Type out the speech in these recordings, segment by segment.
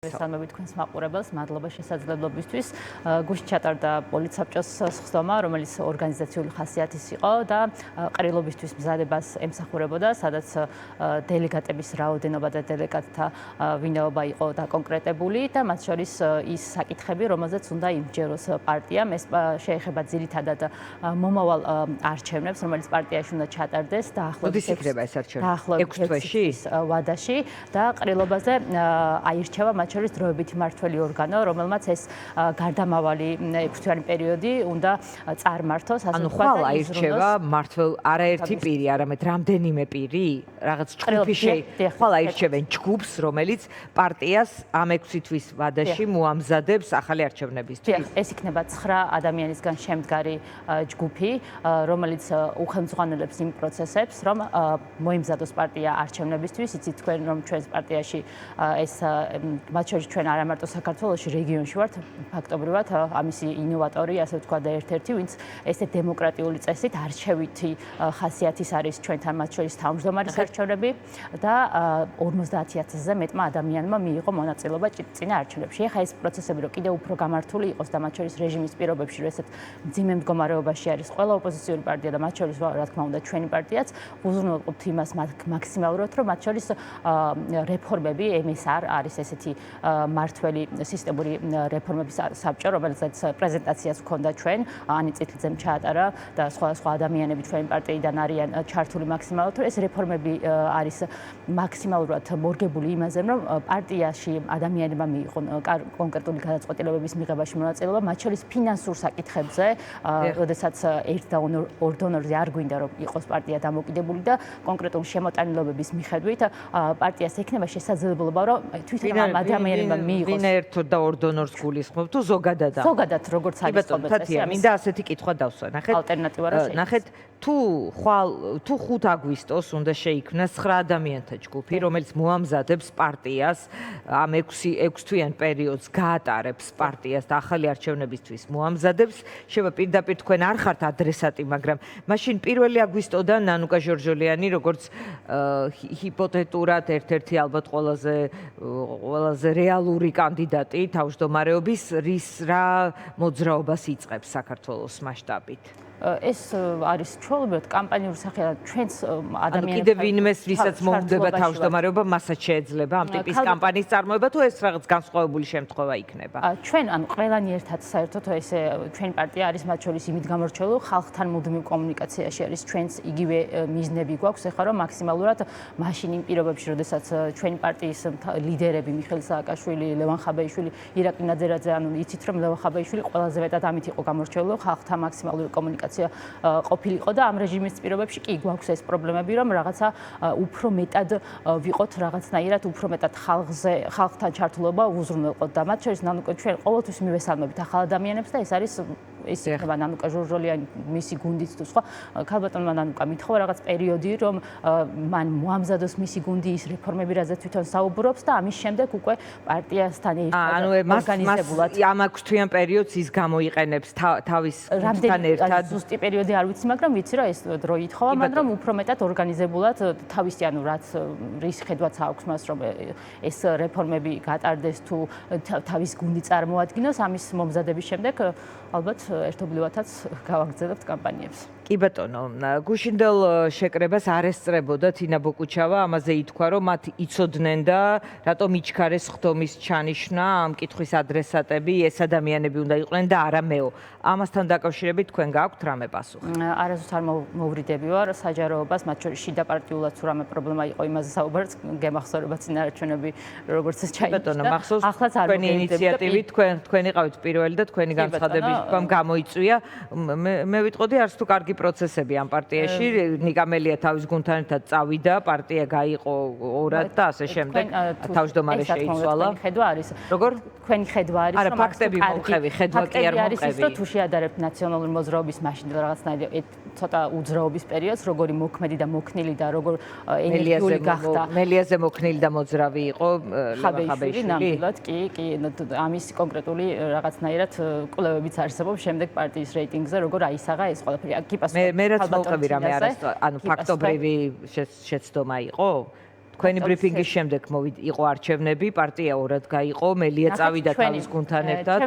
მესამე თქვენს მაყურებელს მადლობა შესაძლებლობისთვის. გუშინ ჩატარდა პოლიცსაბჭოს სხდომა, რომელიც ორგანიზაციული ხასიათის იყო და ყრილობისთვის მზადებას ემსახურებოდა, სადაც დელეგატების რაოდენობა და დელეგატთა ვინაობა იყო დაკონკრეტებული და მათ შორის ის საკითხები, რომელზეც უნდა იმჯეროს პარტიამ. ეს შეეხება ძირითადად მომავალ არჩევნებს, რომელიც პარტიაში უნდა ჩატარდეს დაახლოებით 6 თვეში ვადაში და ყრილობაზე აირჩევა მათ შორის დროებითი მმართველი ორგანო, რომელმაც ეს გარდამავალი 6 თვიანი პერიოდი უნდა წარმართოს. ანუ ხვალ აირჩევა მართველ არაერთი პირი, არამედ რამდენიმე პირი, რაღაც ჯგუფი ხვალ აირჩევენ ჯგუფს, რომელიც პარტიას ამ 6 თვის ვადაში მოამზადებს ახალი არჩევნებისთვის. ეს იქნება 9 ადამიანისგან შემდგარი ჯგუფი, რომელიც უხელმძღვანელებს იმ პროცესებს, რომ მოიმზადოს პარტია არჩევნებისთვის. იცით თქვენ, რომ ჩვენს პარტიაში ეს მათ შორის ჩვენ არა მარტო საქართველოში, რეგიონში ვართ, ფაქტობრივად ამისი ინოვატორი, ასე ვთქვა და ერთ-ერთი, ვინც ესე დემოკრატიული წესით არჩევითი ხასიათის არის ჩვენთან მათ შორის თავმჯდომარის არჩევნები და 50000-ზე მეტმა ადამიანმა მიიღო მონაწილეობა წინა არჩევნებში. ეხლა ეს პროცესები რო კიდევ უფრო გამართული იყოს და მათ შორის რეჟიმის პირობებში, რომ ესეთ მძიმე მდგომარეობაში არის ყველა ოპოზიციური პარტია და მათ შორის რა თქმა უნდა ჩვენი პარტიაც, უზრუნველყოფთ იმას მაქსიმალურად, რომ მათ შორის რეფორმები, MSR არის ესეთი მართველი სისტემური რეფორმების საბჭო, რომელსაც პრეზენტაციას ჰქონდა ჩვენ, ანი წითლიძემ ჩაატარა და სხვა ადამიანები ჩვენი პარტიიდან არიან ჩართული მაქსიმალურად, რომ ეს რეფორმები არის მაქსიმალურად მორგებული იმაზე, რომ პარტიაში ადამიანებმა მიიღონ კონკრეტული გადაწყვეტილებების მიღებაში მონაწილეობა, მათ შორის ფინანსურ საკითხებზე, როდესაც ერთ და ორ დონორზე არ გვინდა რომ იყოს პარტია დამოკიდებული და კონკრეტული შემოტანილობების მიხედვით პარტიას ექნება შესაძლებლობა, რომ თვითონ ამ ადამიანებმა მიიღოს. ვინ ერთო და ორ დონორს გულისხმობ თუ ზოგადად? ზოგადად, როგორც არის თათია, მინდა ასეთი კითხვა დავსვა. ნახეთ, ალტერნატივა რა შეიძლება. ნახეთ, თუ 5 აგვისტოს უნდა შეიქმნას 9 ადამიანთა ჯგუფი, რომელიც მოამზადებს პარტიას ამ 6 თვიან პერიოდს გაატარებს პარტიას და ახალი არჩევნებისთვის მოამზადებს, შევა პირდაპირ თქვენ არ ხართ ადრესატი, მაგრამ მაშინ 1 აგვისტოდან ნანუკა ჟორჟოლიანი, როგორც ჰიპოთეტურად ერთ-ერთი ალბათ ყველაზე რეალური კანდიდატი თავმჯდომარეობის რა მოძრაობას იწყებს საქართველოს მასშტაბით? ეს არის ჩვეულებრივად კამპანიური სახე ჩვენს ადამიანებს კიდევ ვინმეს ვისაც მოუდება თავმჯდომარეობა მასაც შეეძლება ამ ტიპის კამპანიის წარმოება თუ ეს რაღაც განსხვავებული შემთხვევა იქნება? ჩვენ ანუ ყველანი ერთად საერთოდ ესე ჩვენი პარტია არის მათ შორის იმით გამორჩეული, ხალხთან მუდმივ კომუნიკაციაში არის, ჩვენს იგივე მიზნები გვაქვს, ეხლა რომ მაქსიმალურად მაშინ იმ პირობებში, როდესაც ჩვენი პარტიის ლიდერები მიხეილ სააკაშვილი, ლევან ხაბეიშვილი, ირაკლი ნაძერაძე, ანუ იცით რომ ლევან ხაბეიშვილი ყველაზე მეტად ამით იყო გამორჩეული, ხალხთან მაქსიმალური კომუნიკაცია ყოფილიყო და ამ რეჟიმის პირობებში კი გვაქვს ეს პრობლემები, რომ რაღაცა უფრო მეტად ვიყოთ რაღაცნაირად უფრო მეტად ხალხთან ჩართულობა უზრუნველყოთ და მათ შორის ნანუკა ჩვენ ყოველთვის მივესალმებით ახალ ადამიანებს და ეს არის ეს იქნება ნანუკა ჟორჟოლიანი მისი გუნდიც თუ სხვა ქალბატონმა ნანუკა მithova რაღაც პერიოდი რომ მან მოამზადოს მისი გუნდი ის რეფორმები რაზეც თვითონ საუბრობს და ამის შემდეგ უკვე პარტიასთან ერთად ორგანიზებულად ამ 6 თვიან პერიოდს ის გამოიყენებს თავის გუნდთან ერთად ზუსტი პერიოდი არ ვიცი, მაგრამ ვიცი რომ ეს დრო ითხოვა, მაგრამ უფრო მეტად ორგანიზებულად თავისი ანუ რაც რის ხედვაც აქვს მას რომ ეს რეფორმები გატარდეს თუ თავის გუნდი წარმოადგინოს, ამის მომზადების შემდეგ ალბათ ერთობლივადაც გავაგრძელებთ კამპანიებს. კი ბატონო, გუშინდელ შეკრებას არ ესწრებოდა თინა ბოკუჩავა, ამაზე ითქვა, რომ მათ იცოდნენ და რატომ იჩქარეს ხდომის ჩანიშვნა, ამ კითხვის ადრესატები ეს ადამიანები უნდა იყვნენ და არა მეო. ამასთან დაკავშირებით თქვენ გაქვთ რამე პასუხი? არასდროს არ მოვრიდები ვარ საჯაროებას, მათ შორის შიდა პარტიულად თუ რამე პრობლემა იყო იმაზე საუბარიც, გემახსოვრება წინარჩვენები როგორც ეს ჩაიჭდა. ბატონო, მახსოვს თქვენი ინიციატივით თქვენ იყავით პირველი და თქვენი განცხადების თქვენ გამოიწვია. მე ვიტყოდი არც თუ კარგი პროცესები ამ პარტიაში, ნიკამელია თავის გუნდთან ერთად წავიდა, პარტია გაიყო ორად და ასე შემდეგ, თავმჯდომარე შეიცვალა. ხედვა არის. როგორ? თქვენი ხედვა არის, რომ ფაქტები მომყევი, ხედვა კი არ მომყევი. თუ შეადარებთ ნაციონალური მოძრაობის მაშინ რაღაცნაირი ცოტა უძრაობის პერიოდს, როგორი მოქმედი და მოქნილი და როგორ ენერგიული გახდა. მელიაზე მოქნილი და მოძრავი იყო ხაბეიშვილი. ნამდვილად კი, ამის კონკრეტული რაღაცნაირად კვლევებიც არსებობს შემდეგ პარტიის რეიტინგზე, როგორ აისაღა ეს ყველაფერი. კი პასუხი. მე რაც მოვყევი რამე არის, ანუ ფაქტობრივი შეცდომა იყო. თქვენი ბრიფინგის შემდეგ იყო არჩევნები, პარტია ორად გაიყო, მელია წავიდა თავის გუნდთან ერთად.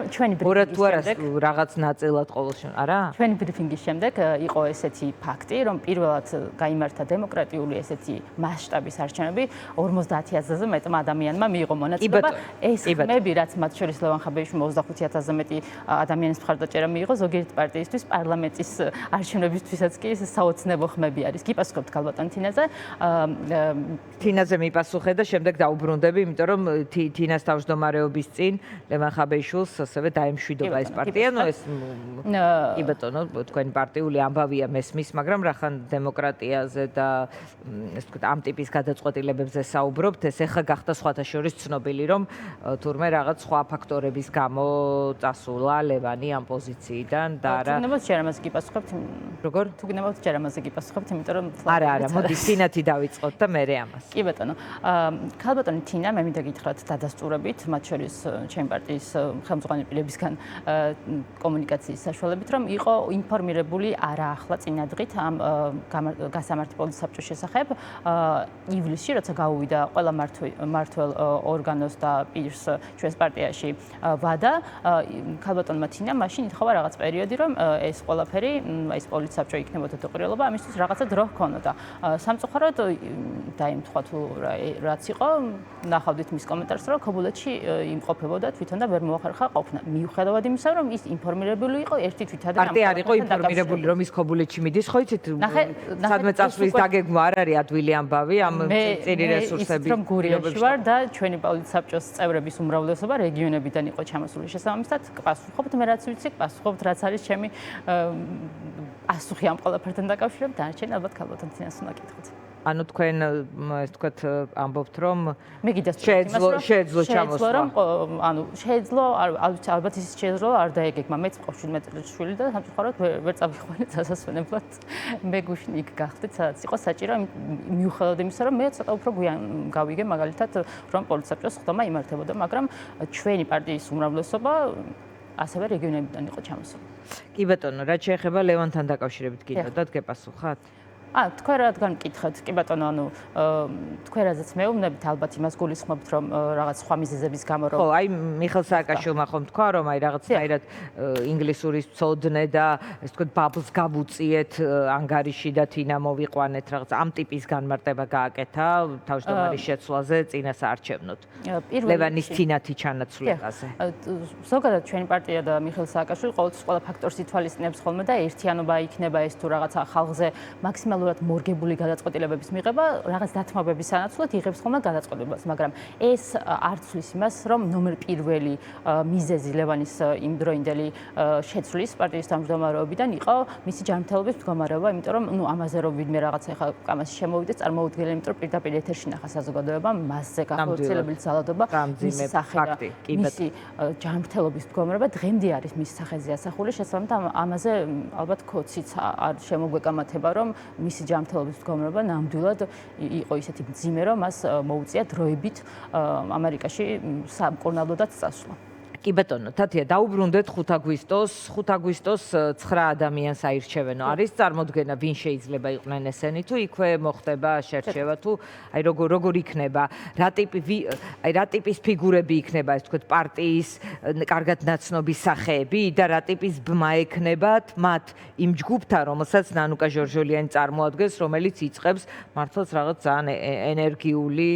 ორად თუ არა რაღაც ნაწილად ყოველ შემთხვევაში, არა? ჩვენი ბრიფინგის შემდეგ იყო ესეთი ფაქტი, რომ პირველად გაიმართა დემოკრატიული ესეთი მასშტაბის არჩევნები 50000-ზე მეტ ადამიანმა მიიღო მონაწილეობა. ეს ხმები, რაც მათ შორის ლევან ხაბეიშვილი 25000-ზე მეტი ადამიანის მხარდაჭერა მიიღო, ზოგიერთ პარტიისთვის პარლამენტის არჩევნებისთვისაც კი საოცნებო ხმები არის. გიპასუხებთ ქალბატონ თინაზე. თინაზე მიპასუხე და შემდეგ დაუბრუნდები, იმიტომ რომ თინას თავმჯდომარეობის წინ ლევან ხაბეიშვილს ასევე დაემშვიდობა ეს პარტია. ნუ ეს კი ბატონო, თქვენი პარტიული ამბავია მესმის, მაგრამ რახან დემოკრატიაზე და ეს თქვა ამ ტიპის გადაწყვეტილებებზე საუბრობთ, ეს ახლა გახდა სხვათა შორის ცნობილი, რომ თურმე რაღაც სხვა ფაქტორების გამო წასულა ლევანი ამ პოზიციიდან და არა. თუ გინებოთ ჯერ ამაზე გიპასუხებთ. როგორ? თუ გინებოთ ჯერ ამაზე გიპასუხებთ, იმიტომ რომ არა, მოდი თინათი დავიწყოთ და მერე ამას. კი ბატონო. ქალბატონი თინა, მე მინდა გითხრათ დადასტურებით, მათ შორის ჩემი პარტიის ხელმძღვანელი პირებისგან კომუნიკაციის საშუალებით, რომ იყო ინფორმირებული არაახლა წინადღით ამ გასამართი პოლიციის საბჭოს შესახებ. ივლისში, როცა გაუვიდა ყველა მმართველ ორგანოს და პირს ჩვენს პარტიაში ვადა, ქალბატონმა თინა მაშინ ითხოვა რაღაც პერიოდი, რომ ეს ყველაფერი, ეს პოლიციის საბჭო იქნებოდა დოყრილობა, ამისთვის რაღაცა დრო ჰქონოდა. სამწუხაროდ დაემთხვა თუ რაც იყო, ნახავდით მის კომენტარს, რომ ქობულეთში იმყოფებოდა თვითონ და ვერ მოახერხა ყოფნა. მიუხედავად იმისა, რომ ის ინფორმირებული იყო ერთი თვითადან პარტია არ იყო ინფორმირებული, რომ ის ქობულეთში მიდის, ხო იცით? სადმე წასვლის დაგეგმვა არ არის ადვილი ამბავი ამ წირი რესურსების. რომ გურიაში ვარ და ჩვენი პოლიციის საბჭოს წევრების უმრავლესობა რეგიონებიდან იყო ჩამოსული. შესაბამისად, პასუხობთ მე რაც ვიცი, პასუხობთ რაც არის ჩემი პასუხი ამ ყველაფერთან დაკავშირებით, დანარჩენი ალბათ ქალბატონ თინას უნდა გითხრათ. ანუ თქვენ ეს თქვათ ამბობთ რომ მე გიდასწრებთ შეეძლო ჩამოსვლა. ანუ შეეძლო, ალბათ ის შეეძლო არ დაეგეგმა. მეც მყავს 17 წლის შვილი და სამწუხაროდ ვერ წავიყვანეთ სასასვენებლად. მე გუშინ იქ გახდით, სადაც იყო საჭირო, მიუხედავად იმისა, რომ მე ცოტა უფრო გვიან გავიგე მაგალითად, რომ პოლიციის საბჭოს ხდომა იმართებოდა, მაგრამ ჩვენი პარტიის უმრავლესობა ასევე რეგიონებიდან იყო ჩამოსული. კი ბატონო, რაც შეეხება ლევანთან დაკავშირებით გითხრათ, გეპასუხათ? თქვენ რადგან მკითხეთ, კი ბატონო, ანუ თქვენ რაზეც მეუბნებით, ალბათ იმას გულისხმობთ, რომ რაღაც სხვა მიზეზების გამო რომ ხო, აი მიხელ სააკაშვილმა ხომ თქვა, რომ აი რაღაცნაირად ინგლისურის წოდნე და ეს თქვა ბაბლს გავუწიეთ ანგარიში და თინა მოვიყვანეთ, რაღაც ამ ტიპის განმარტება გააკეთა თავმჯდომარის შეცვლაზე წინა საარჩევნოდ. ლევანის თინათი ჩანაცვლებაზე. ზოგადად ჩვენი პარტია და მიხელ სააკაშვილი ყოველთვის ყველა ფაქტორს ითვალისწინებს ხოლმე და ერთიანობა იქნება ეს თუ რაღაცა ხალხზე მაქსიმალურად მორგებული გადაწყვეტილებების მიღება, რაღაც დათმობების სანაცვლოდ იღებს ხოლმე გადაწყვეტილებას, მაგრამ ეს არ ცვლის იმას, რომ ნომერ პირველი მიზეზი ლევანის იმდროინდელი შეცვლის პარტიის თავმჯდომარეობიდან იყო მისი ჯანმრთელობის მდგომარეობა, იმიტომ რომ ნუ ამაზე რომ ვინმე რაღაცა ახლა კამაში შემოვიდეს, წარმოუდგენელი, იმიტომ რომ პირდაპირ ეთერში ნახა საზოგადოებამ მასზე გახორციელებული ძალადობა, მისი სახე და მისი ჯანმრთელობის მდგომარეობა დღემდე არის მის სახეზე ასახული, შესაბამისად ამაზე ალბათ კოციც არ შემოგვეკამათება, რომ მისი ჯანმრთელობის მდგომარეობა ნამდვილად იყო ისეთი მძიმე, რომ მას მოუწია დროებით ამერიკაში სამკურნალოდაც წასვლა. კი ბატონო, თათია, დაუბრუნდეთ 5 აგვისტოს 9 ადამიანს აირჩევენო. არის წარმოდგენა, ვინ შეიძლება იყვნენ ესენი, თუ იქვე მოხდება შერჩევა, თუ აი როგორ იქნება, რა ტიპის ფიგურები იქნება, ეს თქვა პარტიის კარგად ნაცნობი სახეები და რა ტიპის ბმა ექნებათ მათ იმ ჯგუფთან, რომელსაც ნანუკა ჟორჟოლიანი წარმოადგენს, რომელიც იწყებს მართლაც რაღაც ძალიან ენერგიული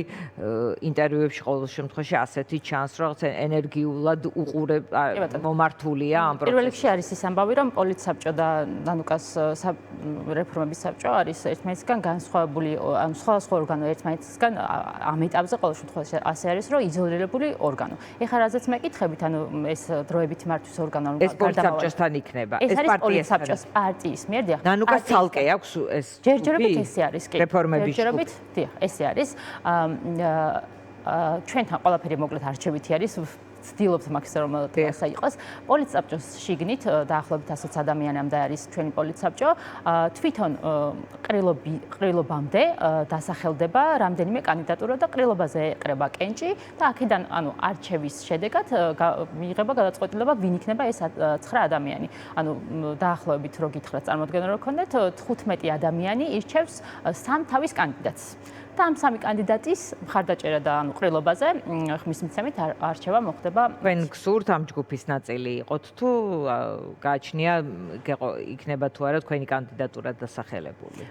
ინტერვიუებში ყოველ შემთხვევაში ასეთი ჩანს, რაღაც ენერგიულად მომართულია ამ პროცესში. პირველ რიგში არის ის ამბავი, რომ პოლიციის საბჭო და ნანუკას რეფორმების საბჭო არის ერთმანეთისგან განსხვავებული, ანუ სხვა ორგანო ერთმანეთისგან ამ ეტაპზე ყოველ შემთხვევაში ასე არის, რომ იზოლირებული ორგანო. ეხლა რაზეც მეკითხებით, ანუ ეს დროებითი მართვის ორგანო ეს პოლიციის საბჭოსთან იქნება, ეს პოლიციის საბჭოს პარტიის მიერ დიახ. ნანუკას ცალკე აქვს ეს ჯერჯერობით ესე არის, კი. რეფორმების ჯერჯერობით, დიახ, ესე არის. ჩვენთან ყველაფერი მოკლედ არჩევითი არის. ვცდილობთ მაქსიმალურად ასე იყოს. პოლიციის საბჭოს შიგნით დაახლოებით 100 ადამიანამდე არის ჩვენი პოლიციის საბჭო. თვითონ ყრილობამდე დასახელდება რამდენიმე კანდიდატურა და ყრილობაზე ეყრება კენჭი და აქედან ანუ არჩევის შედეგად მიიღება გადაწყვეტილება, ვინ იქნება ეს 9 ადამიანი. ანუ დაახლოებით რო გითხრათ წარმოდგენა რო გქონდეთ 15 ადამიანი ირჩევს 3 თავის კანდიდატს. და ამ სამი კანდიდატის მხარდაჭერა და ანუ ყრილობაზე ხმის მიცემით არჩევა მოხდება. თქვენ გსურთ ამ ჯგუფის ნაწილი იყოთ თუ გააჩნია იქნება თუ არა თქვენი კანდიდატურა დასახელებული?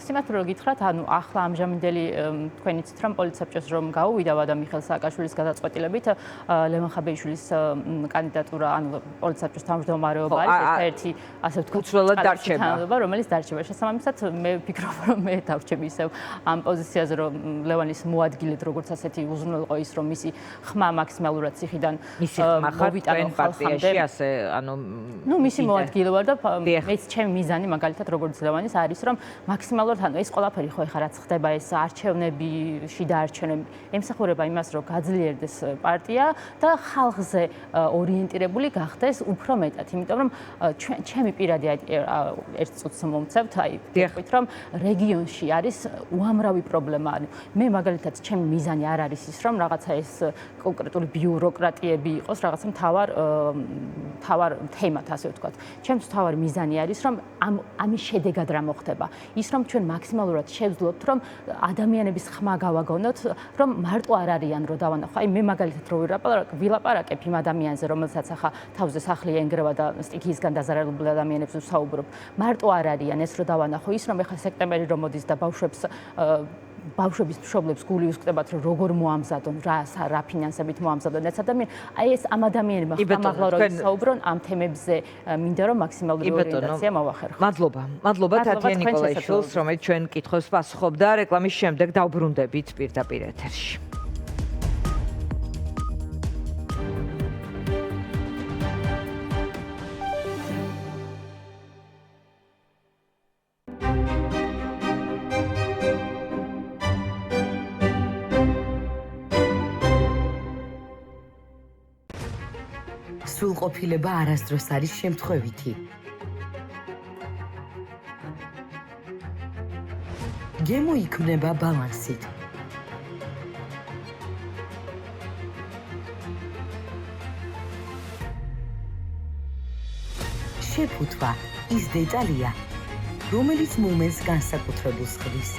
სიმართლე რომ გითხრათ, ანუ ახლა ამჟამინდელი თქვენ იცით რომ პოლიცსაბჭოს რომ გაუვიდა ვადა მიხეილ სააკაშვილის გადაწყვეტილებით ლევან ხაბეიშვილის კანდიდატურა, ანუ პოლიცსაბჭოს თავმჯდომარეობა არის ერთ-ერთი ასე ვთქვათ უცვლელად დარჩება, რომელიც დარჩება. შესაბამისად მე ვფიქრობ რომ მე დავრჩები ისევ ამ პოზიციაზე რომ ლევანის მოადგილედ როგორც ასეთი უზრუნველყო ის რომ მისი ხმა მაქსიმალურად ციხიდან მოვიტანო პარტიაში ასე ანუ ნუ მისი მოადგილე ვარ და მეც ჩემი მიზანი მაგალითად როგორც ლევანის არის რომ მაქსიმალურად ანუ ეს ყველაფერი ხო ეხლა რაც ხდება ეს არჩევნები, შიდა არჩევნები ემსახურება იმას რომ გაძლიერდეს პარტია და ხალხზე ორიენტირებული გახდეს უფრო მეტად, იმიტომ რომ ჩემი პირადი ერთ წუთს მომცევთ, ვთქვით რომ რეგიონში არის უამრავი პრობლემა. მე მაგალითად ჩემი მიზანი არ არის ის რომ რაღაცა ეს კონკრეტული ბიუროკრატიები იყოს რაღაცა მთავარ თემად ასე ვთქვათ. ჩემთვის მთავარი მიზანი არის რომ ამის შედეგად რა მოხდება. ის რომ ჩვენ მაქსიმალურად შევძლოთ რომ ადამიანების ხმა გავაგონოთ, რომ მარტო არ არიან რომ დავანახო. აი მე მაგალითად რო ვილაპარაკებ იმ ადამიანზე, რომელსაც ახლა თავზე სახლი ენგრევა და სტიქიისგან დაზარალებული ადამიანებს ვსაუბრობ. მარტო არ არიან ეს რომ დავანახო, ის რომ ეხლა სექტემბერი რომ მოდის და ბავშვების მშობლებს გული უსკდებათ რომ როგორ მოამზადონ, რა ფინანსებით მოამზადონ ეს ადამიანი. აი ეს ამ ადამიანებმა ხმამაღლა რომ ისაუბრონ ამ თემებზე, მინდა რომ მაქსიმალური ორიენტაცია მოვახერხოთ. მადლობა თათია ნიკოლაიშვილს, რომელიც ჩვენ კითხვებს პასუხობდა. რეკლამის შემდეგ დავბრუნდებით პირდაპირ ეთერში. სრულყოფილება არასდროს არის შემთხვევითი. გემო იქმნება ბალანსით. შეფუთვა ის დეტალია, რომელიც მომენტს განსაკუთრებულს ხდის.